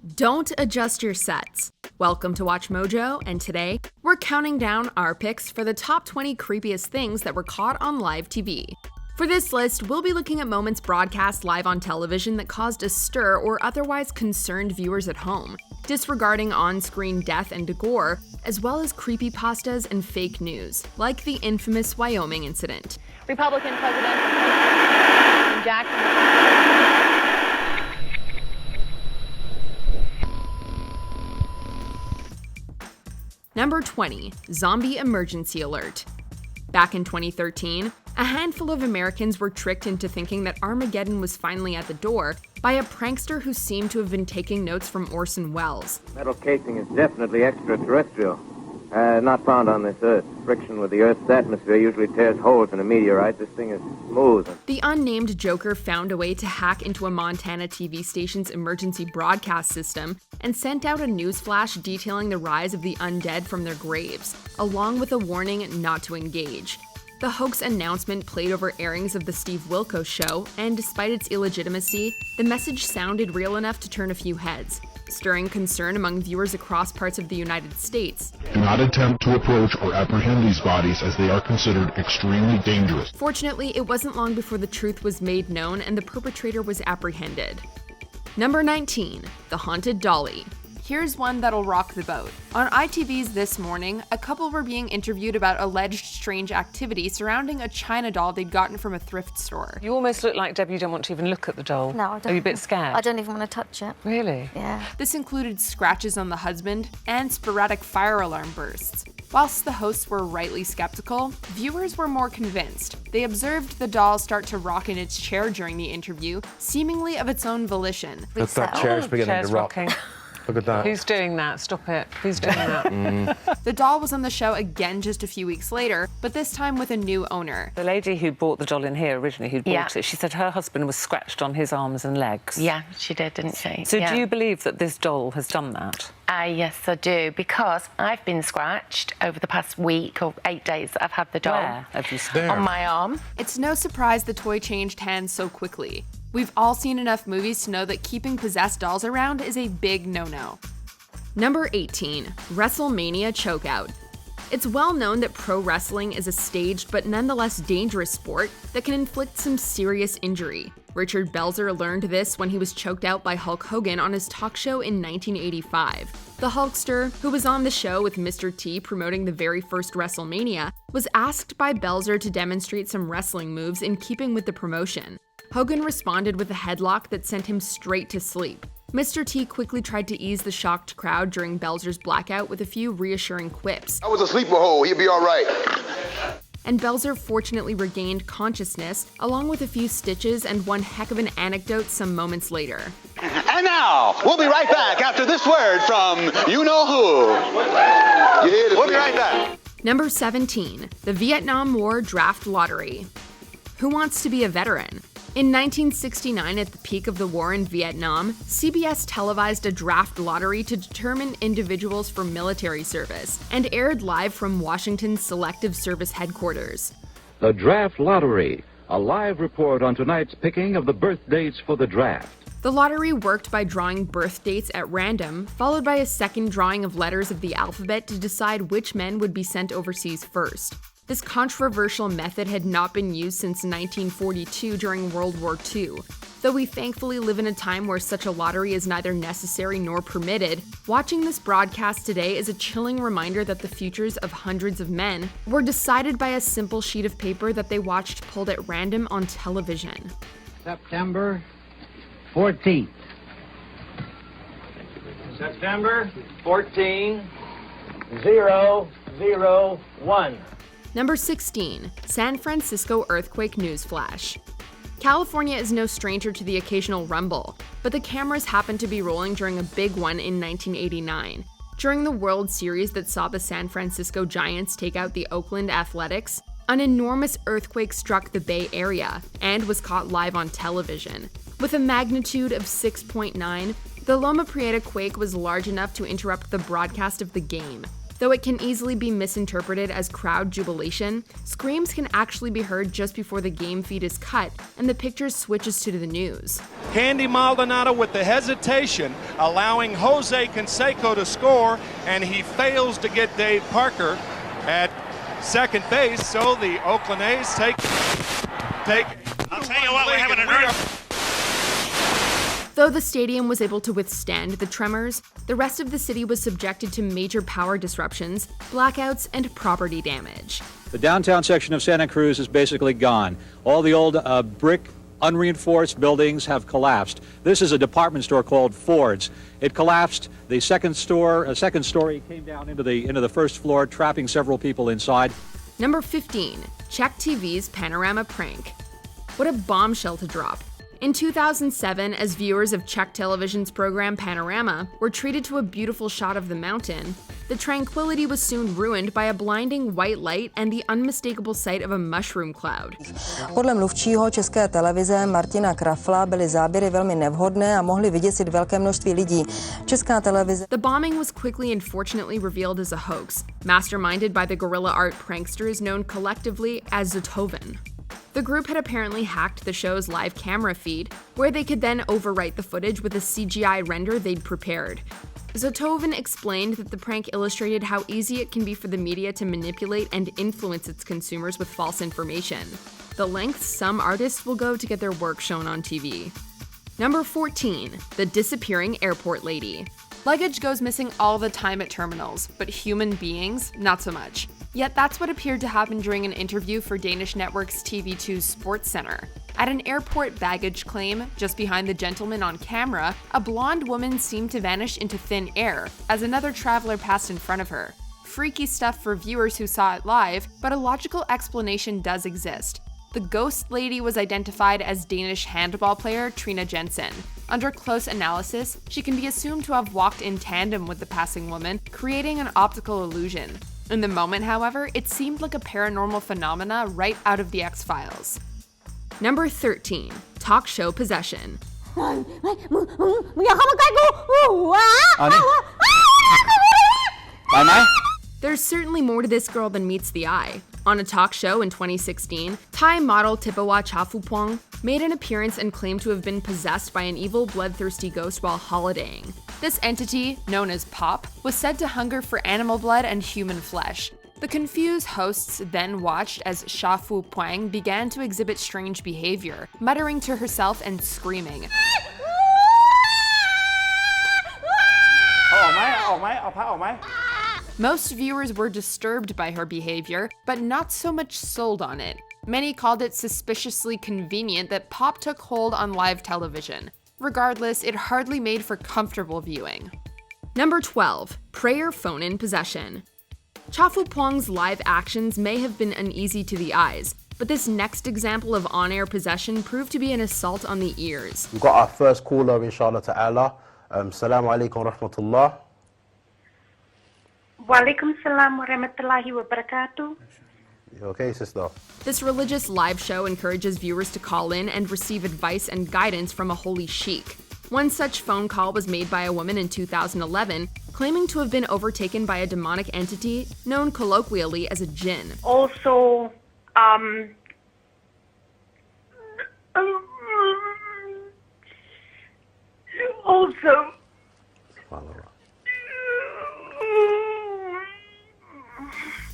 Don't adjust your sets. Welcome to Watch Mojo, and today, we're counting down our picks for the top 20 creepiest things that were caught on live TV. For this list, we'll be looking at moments broadcast live on television that caused a stir or otherwise concerned viewers at home, disregarding on-screen death and gore, as well as creepypastas and fake news, like the infamous Wyoming Incident. Republican President Jack. Number 20, Zombie Emergency Alert. Back in 2013, a handful of Americans were tricked into thinking that Armageddon was finally at the door by a prankster who seemed to have been taking notes from Orson Welles. Metal casing is definitely extraterrestrial. Not found on this Earth. Friction with the Earth's atmosphere usually tears holes in a meteorite. This thing is smooth. The unnamed joker found a way to hack into a Montana TV station's emergency broadcast system and sent out a newsflash detailing the rise of the undead from their graves, along with a warning not to engage. The hoax announcement played over airings of The Steve Wilkos Show, and despite its illegitimacy, the message sounded real enough to turn a few heads, stirring concern among viewers across parts of the United States. Do not attempt to approach or apprehend these bodies as they are considered extremely dangerous. Fortunately, it wasn't long before the truth was made known and the perpetrator was apprehended. Number 19, the haunted dolly. Here's one that'll rock the boat. On ITV's This Morning, a couple were being interviewed about alleged strange activity surrounding a China doll they'd gotten from a thrift store. You almost look like, Deb, you don't want to even look at the doll. No, I don't. Are you a bit scared? I don't even want to touch it. Really? Yeah. This included scratches on the husband and sporadic fire alarm bursts. Whilst the hosts were rightly skeptical, viewers were more convinced. They observed the doll start to rock in its chair during the interview, seemingly of its own volition. Look, that chair's beginning to rock. Rocking. Look at that. Who's doing that? Stop it. Who's doing that? The doll was on the show again just a few weeks later, but this time with a new owner. The lady who bought the doll in here originally, who bought it, she said her husband was scratched on his arms and legs. Yeah, she did, didn't she? So do you believe that this doll has done that? Yes, I do, because I've been scratched over the past week or 8 days that I've had the doll. Where have you seen? On my arm. It's no surprise the toy changed hands so quickly. We've all seen enough movies to know that keeping possessed dolls around is a big no-no. Number 18, Wrestlemania Choke Out. It's well known that pro wrestling is a staged but nonetheless dangerous sport that can inflict some serious injury. Richard Belzer learned this when he was choked out by Hulk Hogan on his talk show in 1985. The Hulkster, who was on the show with Mr. T promoting the very first WrestleMania, was asked by Belzer to demonstrate some wrestling moves in keeping with the promotion. Hogan responded with a headlock that sent him straight to sleep. Mr. T quickly tried to ease the shocked crowd during Belzer's blackout with a few reassuring quips. I was a sleeper hole, he'll be all right. And Belzer fortunately regained consciousness, along with a few stitches and one heck of an anecdote some moments later. And now, we'll be right back after this word from you-know-who. We'll be right back. Number 17, the Vietnam War Draft Lottery. Who wants to be a veteran? In 1969, at the peak of the war in Vietnam, CBS televised a draft lottery to determine individuals for military service and aired live from Washington's Selective Service Headquarters. The Draft Lottery, a live report on tonight's picking of the birth dates for the draft. The lottery worked by drawing birth dates at random, followed by a second drawing of letters of the alphabet to decide which men would be sent overseas first. This controversial method had not been used since 1942 during World War II. Though we thankfully live in a time where such a lottery is neither necessary nor permitted, watching this broadcast today is a chilling reminder that the futures of hundreds of men were decided by a simple sheet of paper that they watched pulled at random on television. September 14th. September 14, 001. Number 16, San Francisco Earthquake Newsflash. California is no stranger to the occasional rumble, but the cameras happened to be rolling during a big one in 1989. During the World Series that saw the San Francisco Giants take out the Oakland Athletics, an enormous earthquake struck the Bay Area and was caught live on television. With a magnitude of 6.9, the Loma Prieta quake was large enough to interrupt the broadcast of the game. Though it can easily be misinterpreted as crowd jubilation, screams can actually be heard just before the game feed is cut and the picture switches to the news. Candy Maldonado with the hesitation, allowing Jose Canseco to score, and he fails to get Dave Parker at second base, so the Oakland A's take. I'll tell you what, we're having an earth. Though the stadium was able to withstand the tremors, the rest of the city was subjected to major power disruptions, blackouts, and property damage. The downtown section of Santa Cruz is basically gone. All the old brick, unreinforced buildings have collapsed. This is a department store called Ford's. It collapsed. The second story came down into the first floor, trapping several people inside. Number 15, Czech TV's Panorama prank. What a bombshell to drop. In 2007, as viewers of Czech television's program Panorama were treated to a beautiful shot of the mountain, the tranquility was soon ruined by a blinding white light and the unmistakable sight of a mushroom cloud. Podle mluvčího České televize Martina Krafla byly záběry velmi nevhodné a mohly vyděsit velké množství lidí. Česká televize. The bombing was quickly and fortunately revealed as a hoax, masterminded by the guerrilla art pranksters known collectively as Zatoven. The group had apparently hacked the show's live camera feed, where they could then overwrite the footage with a CGI render they'd prepared. Zatoven explained that the prank illustrated how easy it can be for the media to manipulate and influence its consumers with false information, the lengths some artists will go to get their work shown on TV. Number 14, the disappearing airport lady. Luggage goes missing all the time at terminals, but human beings, not so much. Yet that's what appeared to happen during an interview for Danish network's TV2's Sports Center. At an airport baggage claim, just behind the gentleman on camera, a blonde woman seemed to vanish into thin air as another traveler passed in front of her. Freaky stuff for viewers who saw it live, but a logical explanation does exist. The ghost lady was identified as Danish handball player Trine Jensen. Under close analysis, she can be assumed to have walked in tandem with the passing woman, creating an optical illusion. In the moment, however, it seemed like a paranormal phenomena right out of the X-Files. Number 13, talk show possession. There's certainly more to this girl than meets the eye. On a talk show in 2016, Thai model Tipawa Chafupong made an appearance and claimed to have been possessed by an evil, bloodthirsty ghost while holidaying. This entity, known as Pop, was said to hunger for animal blood and human flesh. The confused hosts then watched as Shafu Puang began to exhibit strange behavior, muttering to herself and screaming. Most viewers were disturbed by her behavior, but not so much sold on it. Many called it suspiciously convenient that Pop took hold on live television. Regardless, it hardly made for comfortable viewing. Number 12, prayer phone-in possession. Chafu Puang's live actions may have been uneasy to the eyes, but this next example of on-air possession proved to be an assault on the ears. We've got our first caller, inshallah ta'ala. Assalamu alaikum wa rahmatullah. Walaikum salam wa rahmatullahi wa barakatuh. You okay, sister? This religious live show encourages viewers to call in and receive advice and guidance from a holy sheikh. One such phone call was made by a woman in 2011, claiming to have been overtaken by a demonic entity known colloquially as a jinn. Also,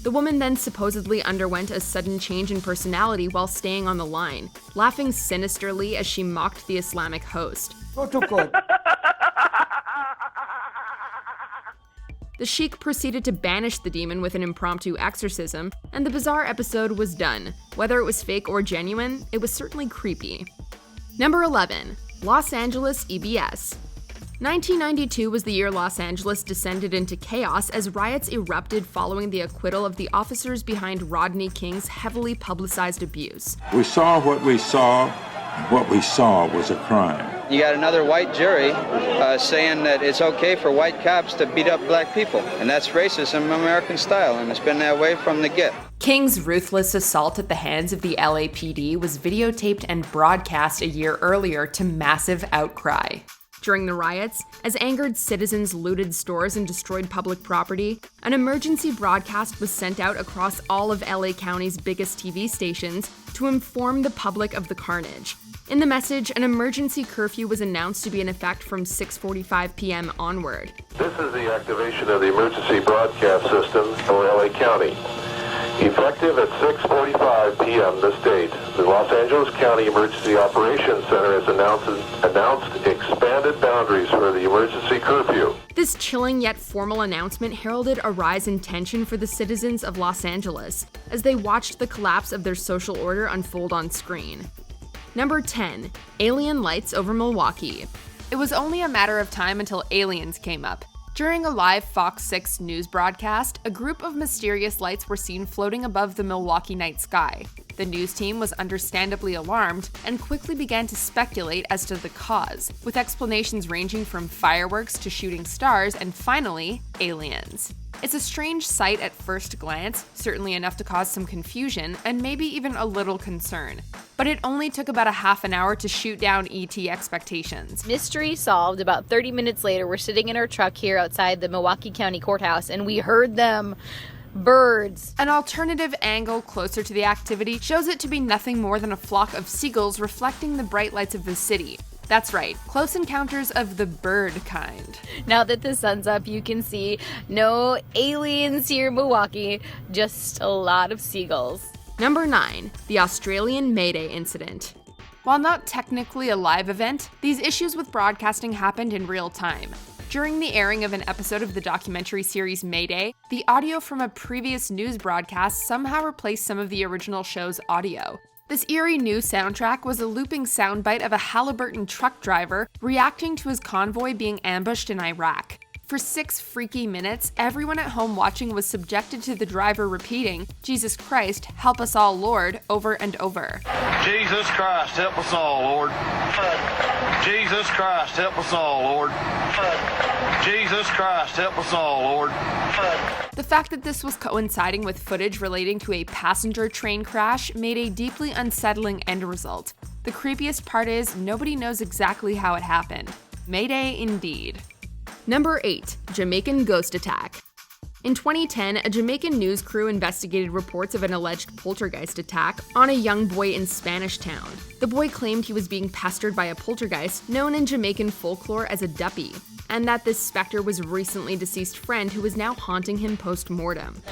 The woman then supposedly underwent a sudden change in personality while staying on the line, laughing sinisterly as she mocked the Islamic host. The sheikh proceeded to banish the demon with an impromptu exorcism, and the bizarre episode was done. Whether it was fake or genuine, it was certainly creepy. Number 11, Los Angeles EBS. 1992 was the year Los Angeles descended into chaos as riots erupted following the acquittal of the officers behind Rodney King's heavily publicized abuse. We saw what we saw, and what we saw was a crime. You got another white jury saying that it's okay for white cops to beat up black people, and that's racism American style, and it's been that way from the get. King's ruthless assault at the hands of the LAPD was videotaped and broadcast a year earlier to massive outcry. During the riots, as angered citizens looted stores and destroyed public property, an emergency broadcast was sent out across all of LA County's biggest TV stations to inform the public of the carnage. In the message, an emergency curfew was announced to be in effect from 6:45 p.m. onward. This is the activation of the emergency broadcast system for LA County. Effective at 6:45 p.m. this date, the Los Angeles County Emergency Operations Center has announced expanded boundaries for the emergency curfew. This chilling yet formal announcement heralded a rise in tension for the citizens of Los Angeles as they watched the collapse of their social order unfold on screen. Number 10. Alien lights over Milwaukee. It was only a matter of time until aliens came up. During a live Fox 6 news broadcast, a group of mysterious lights were seen floating above the Milwaukee night sky. The news team was understandably alarmed and quickly began to speculate as to the cause, with explanations ranging from fireworks to shooting stars and finally, aliens. It's a strange sight at first glance, certainly enough to cause some confusion and maybe even a little concern. But it only took about a half an hour to shoot down ET expectations. Mystery solved. About 30 minutes later, we're sitting in our truck here outside the Milwaukee County Courthouse, and we heard them. Birds. An alternative angle closer to the activity shows it to be nothing more than a flock of seagulls reflecting the bright lights of the city. That's right, close encounters of the bird kind. Now that the sun's up, you can see no aliens here in Milwaukee, just a lot of seagulls. Number 9. The Australian Mayday Incident. While not technically a live event, these issues with broadcasting happened in real time. During the airing of an episode of the documentary series Mayday, the audio from a previous news broadcast somehow replaced some of the original show's audio. This eerie new soundtrack was a looping soundbite of a Halliburton truck driver reacting to his convoy being ambushed in Iraq. For 6 freaky minutes, everyone at home watching was subjected to the driver repeating, "Jesus Christ, help us all, Lord," over and over. Jesus Christ, help us all, Lord. Jesus Christ, help us all, Lord. Jesus Christ, help us all, Lord. The fact that this was coinciding with footage relating to a passenger train crash made a deeply unsettling end result. The creepiest part is nobody knows exactly how it happened. Mayday indeed. Number 8. Jamaican ghost attack. In 2010, a Jamaican news crew investigated reports of an alleged poltergeist attack on a young boy in Spanish Town. The boy claimed he was being pestered by a poltergeist known in Jamaican folklore as a duppy, and that this specter was a recently deceased friend who was now haunting him post-mortem.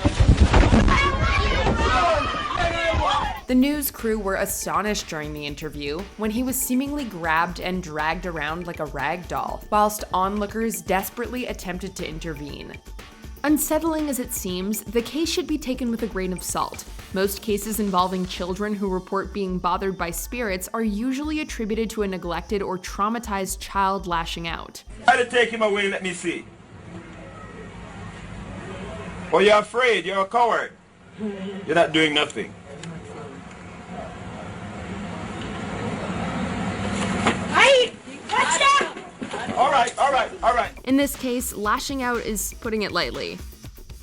The news crew were astonished during the interview when he was seemingly grabbed and dragged around like a rag doll, whilst onlookers desperately attempted to intervene. Unsettling as it seems, the case should be taken with a grain of salt. Most cases involving children who report being bothered by spirits are usually attributed to a neglected or traumatized child lashing out. Try to take him away, let me see. Oh, you're afraid, you're a coward. You're not doing nothing. Hey, watch out! All right. In this case, lashing out is putting it lightly.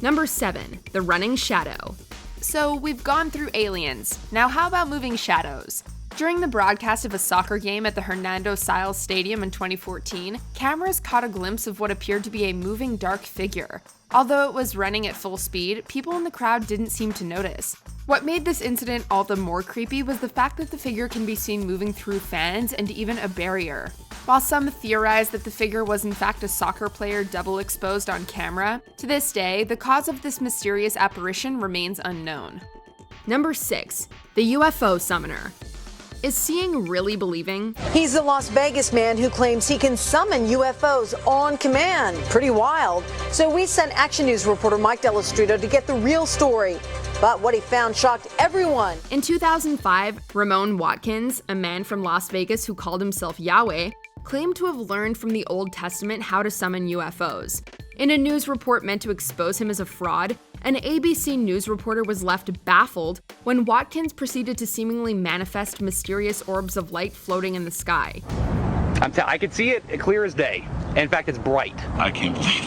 Number 7. The running shadow. So we've gone through aliens. Now how about moving shadows? During the broadcast of a soccer game at the Hernando Siles Stadium in 2014, cameras caught a glimpse of what appeared to be a moving dark figure. Although it was running at full speed, people in the crowd didn't seem to notice. What made this incident all the more creepy was the fact that the figure can be seen moving through fans and even a barrier. While some theorized that the figure was in fact a soccer player double exposed on camera, to this day, the cause of this mysterious apparition remains unknown. Number 6. The UFO Summoner. Is seeing really believing? He's a Las Vegas man who claims he can summon UFOs on command. Pretty wild. So we sent Action News reporter Mike Delastrito to get the real story. But what he found shocked everyone. In 2005, Ramon Watkins, a man from Las Vegas who called himself Yahweh, claimed to have learned from the Old Testament how to summon UFOs. In a news report meant to expose him as a fraud, an ABC News reporter was left baffled when Watkins proceeded to seemingly manifest mysterious orbs of light floating in the sky. I could see it clear as day. In fact, it's bright. I can't believe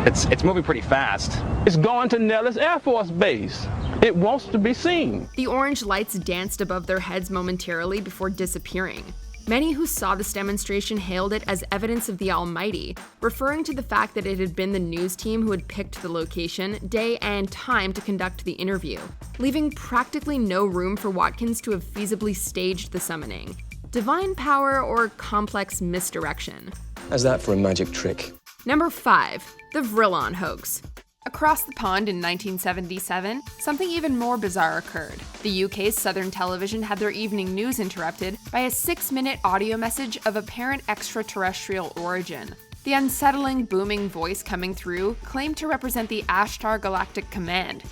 this. It's moving pretty fast. It's going to Nellis Air Force Base. It wants to be seen. The orange lights danced above their heads momentarily before disappearing. Many who saw this demonstration hailed it as evidence of the Almighty, referring to the fact that it had been the news team who had picked the location, day, and time to conduct the interview, leaving practically no room for Watkins to have feasibly staged the summoning. Divine power or complex misdirection? How's that for a magic trick? Number 5. The VRillon Hoax. Across the pond in 1977, something even more bizarre occurred. The UK's Southern Television had their evening news interrupted by a 6-minute audio message of apparent extraterrestrial origin. The unsettling, booming voice coming through claimed to represent the Ashtar Galactic Command.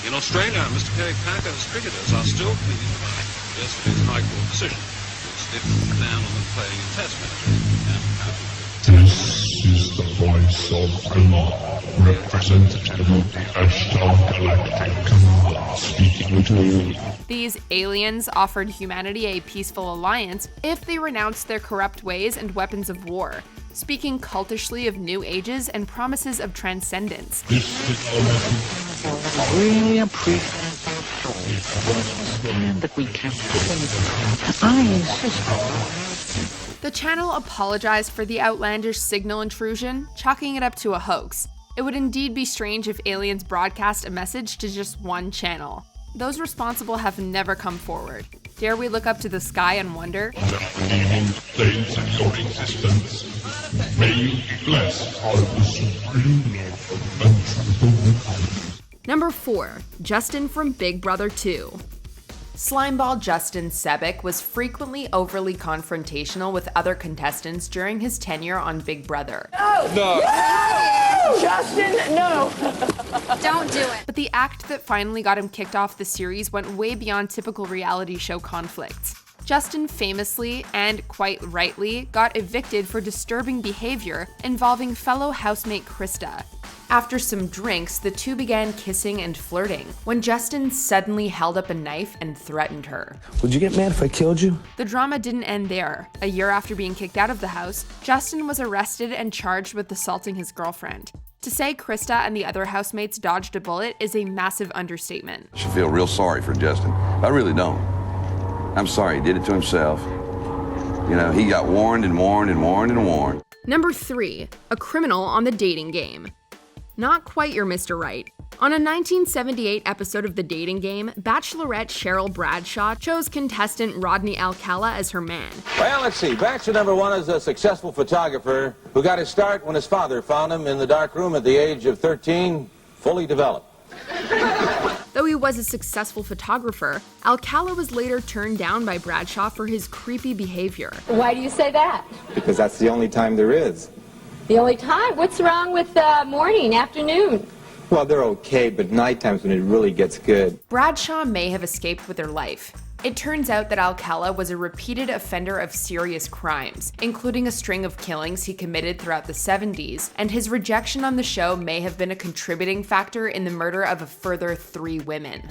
In Australia, Mr. Kerry Packer's cricketers are still pleading the right of yesterday's High Court decision, which didn't ban on them playing in Test matches. This is the voice of Allah, representative of the Ashtar Galactic Command, speaking to you. These aliens offered humanity a peaceful alliance if they renounced their corrupt ways and weapons of war, speaking cultishly of new ages and promises of transcendence. Really appreciate that we can't. I insist. The channel apologized for the outlandish signal intrusion, chalking it up to a hoax. It would indeed be strange if aliens broadcast a message to just one channel. Those responsible have never come forward. Dare we look up to the sky and wonder? Days of your existence, may you be blessed by the supreme love and truth. Number 4. Justin from Big Brother 2. Slimeball Justin Sebeck was frequently overly confrontational with other contestants during his tenure on Big Brother. No! No! Justin, no! Don't do it. But the act that finally got him kicked off the series went way beyond typical reality show conflicts. Justin famously, and quite rightly, got evicted for disturbing behavior involving fellow housemate Krista. After some drinks, the two began kissing and flirting, when Justin suddenly held up a knife and threatened her. Would you get mad if I killed you? The drama didn't end there. A year after being kicked out of the house, Justin was arrested and charged with assaulting his girlfriend. To say Krista and the other housemates dodged a bullet is a massive understatement. I should feel real sorry for Justin. I really don't. I'm sorry, he did it to himself. You know, he got warned and warned and warned and warned. Number 3. A criminal on the dating game. Not quite your Mr. Right. On a 1978 episode of The Dating Game, Bachelorette Cheryl Bradshaw chose contestant Rodney Alcala as her man. Well, let's see. Bachelor number 1 is a successful photographer who got his start when his father found him in the dark room at the age of 13, fully developed. Though he was a successful photographer, Alcala was later turned down by Bradshaw for his creepy behavior. Why do you say that? Because that's the only time there is. The only time? What's wrong with morning, afternoon? Well, they're okay, but night time's when it really gets good. Bradshaw may have escaped with her life. It turns out that Alcala was a repeated offender of serious crimes, including a string of killings he committed throughout the 70s, and his rejection on the show may have been a contributing factor in the murder of a further 3 women.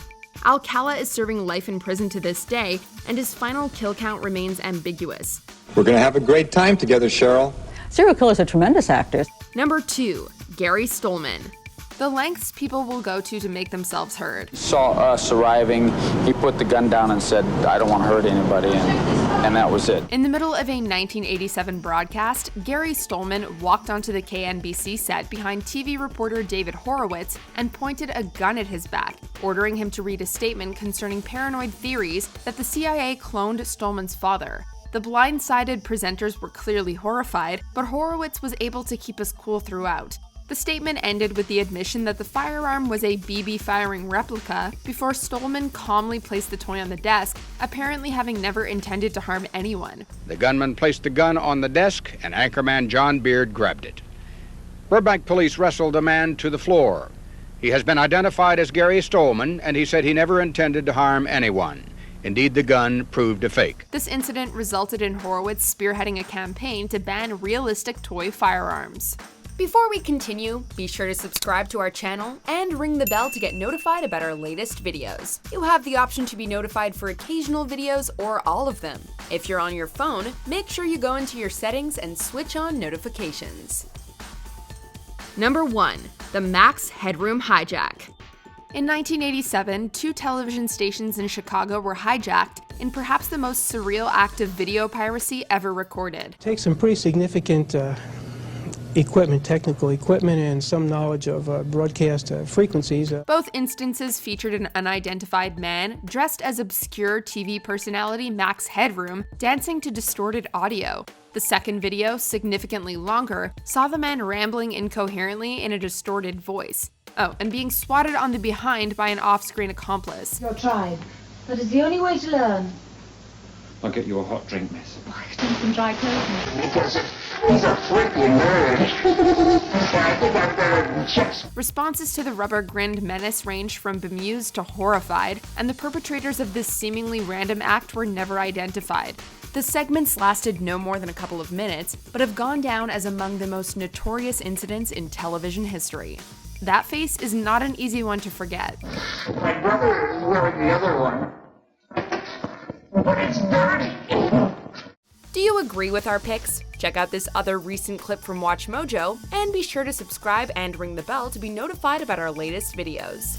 Alcala is serving life in prison to this day, and his final kill count remains ambiguous. We're going to have a great time together, Cheryl. Serial killers are tremendous actors. Number 2. Gary Stolman. The lengths people will go to make themselves heard. He saw us arriving, he put the gun down and said, I don't want to hurt anybody, and that was it. In the middle of a 1987 broadcast, Gary Stolman walked onto the KNBC set behind TV reporter David Horowitz and pointed a gun at his back, ordering him to read a statement concerning paranoid theories that the CIA cloned Stolman's father. The blindsided presenters were clearly horrified, but Horowitz was able to keep us cool throughout. The statement ended with the admission that the firearm was a BB firing replica before Stolman calmly placed the toy on the desk, apparently having never intended to harm anyone. The gunman placed the gun on the desk and anchorman John Beard grabbed it. Burbank police wrestled the man to the floor. He has been identified as Gary Stolman, and he said he never intended to harm anyone. Indeed, the gun proved a fake. This incident resulted in Horowitz spearheading a campaign to ban realistic toy firearms. Before we continue, be sure to subscribe to our channel and ring the bell to get notified about our latest videos. You have the option to be notified for occasional videos or all of them. If you're on your phone, make sure you go into your settings and switch on notifications. Number 1. The Max Headroom Hijack. In 1987, 2 television stations in Chicago were hijacked in perhaps the most surreal act of video piracy ever recorded. Takes some pretty significant equipment, technical equipment, and some knowledge of broadcast frequencies. Both instances featured an unidentified man dressed as obscure TV personality Max Headroom dancing to distorted audio. The second video, significantly longer, saw the man rambling incoherently in a distorted voice. Oh, and being swatted on the behind by an off-screen accomplice. Your tribe. That is the only way to learn. I'll get you a hot drink, miss. I could do some dry clothing. Because he's a freaking nerd. I think I'm better than Czech. Responses to the rubber-grinned menace ranged from bemused to horrified, and the perpetrators of this seemingly random act were never identified. The segments lasted no more than a couple of minutes, but have gone down as among the most notorious incidents in television history. That face is not an easy one to forget. My brother is wearing the other one. But it's dirty. Do you agree with our picks? Check out this other recent clip from WatchMojo, and be sure to subscribe and ring the bell to be notified about our latest videos.